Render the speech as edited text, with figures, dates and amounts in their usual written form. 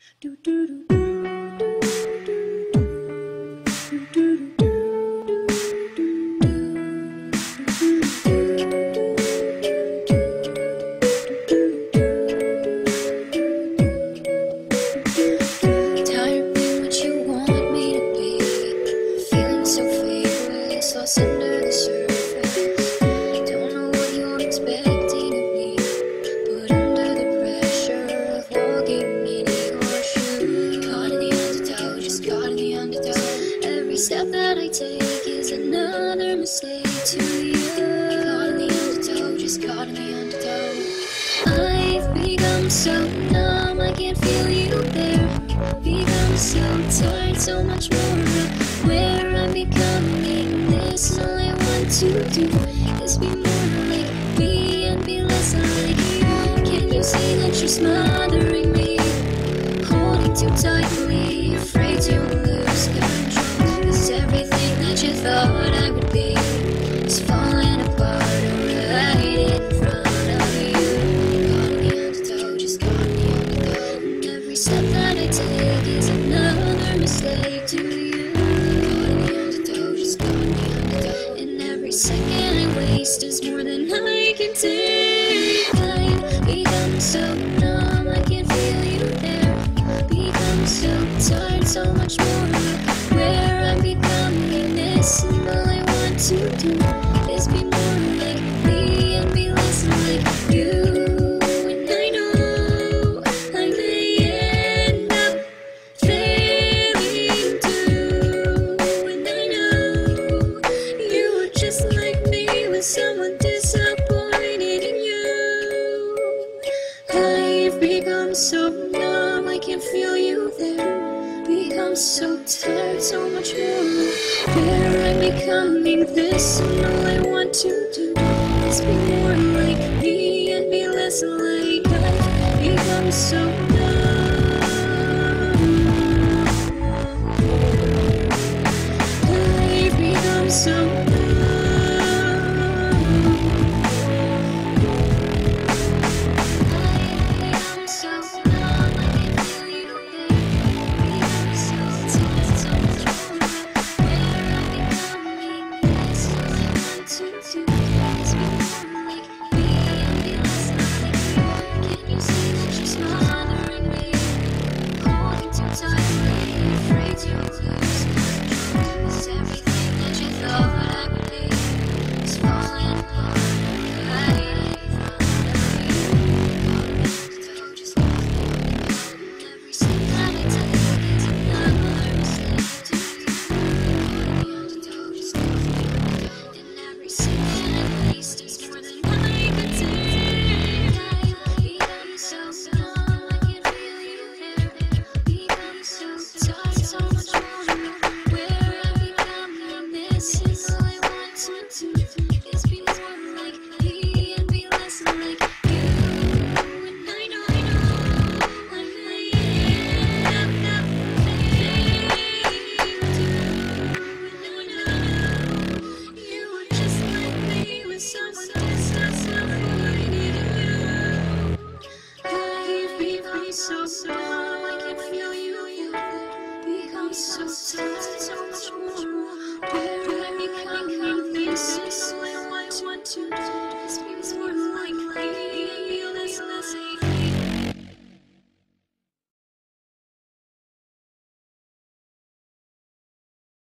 Do do do do do do do do. Tired being what you want me to be, feeling so faithless, lost under the surface. Don't know what you're expecting of me, but under the pressure of walking in your shoes. Caught in the undertow, just caught in the undertow. Every step that I take is another mistake to you. Caught in the undertow, just caught in the undertow. I've become so numb, I can't feel you there. Become so tired, so much more of where I'm becoming. This all I want to do is be more like me and be less like you. Can you see that you're smothering me, holding too tightly, afraid to lose control? 'Cause everything that you thought I would be is falling apart right in front of you. Caught in the undertow, just caught in the undertow. And every step that I take is another mistake to you. Caught in the undertow, just caught in the undertow. And every second I waste is more than I can take. I've become so numb, I can't feel you there. Become so tired, so much more of where I'm becoming. This and all I want to do is be more like me and be less like you. And I know I may end up failing too. And I know you were just like me with someone disappointed in you. I've become so numb, I can't feel you there. Become so tired, so much more where I'm becoming. This and all I want to do is be more like me and be less like I've become so numb. I've become so numb. I've become so numb, I can't feel you there. Become so tired, so much more where I'm becoming. This all I want to do is be more like me and be less like you. Can you see that you're smothering me, holding too tightly, afraid to lose control? 'Cause everything that you thought I would be is falling apart right in front of you. So just go and every step that I take is another mistake to you. Just go and every second I waste is more than I could take. I've become so numb, I can't feel you there. Become so tired, so much more where I'm becoming. This is all I want to do is be more like me and be less like you. And I know I may end up failing too. And I know you were just like me with someone disappointed in you. I've become so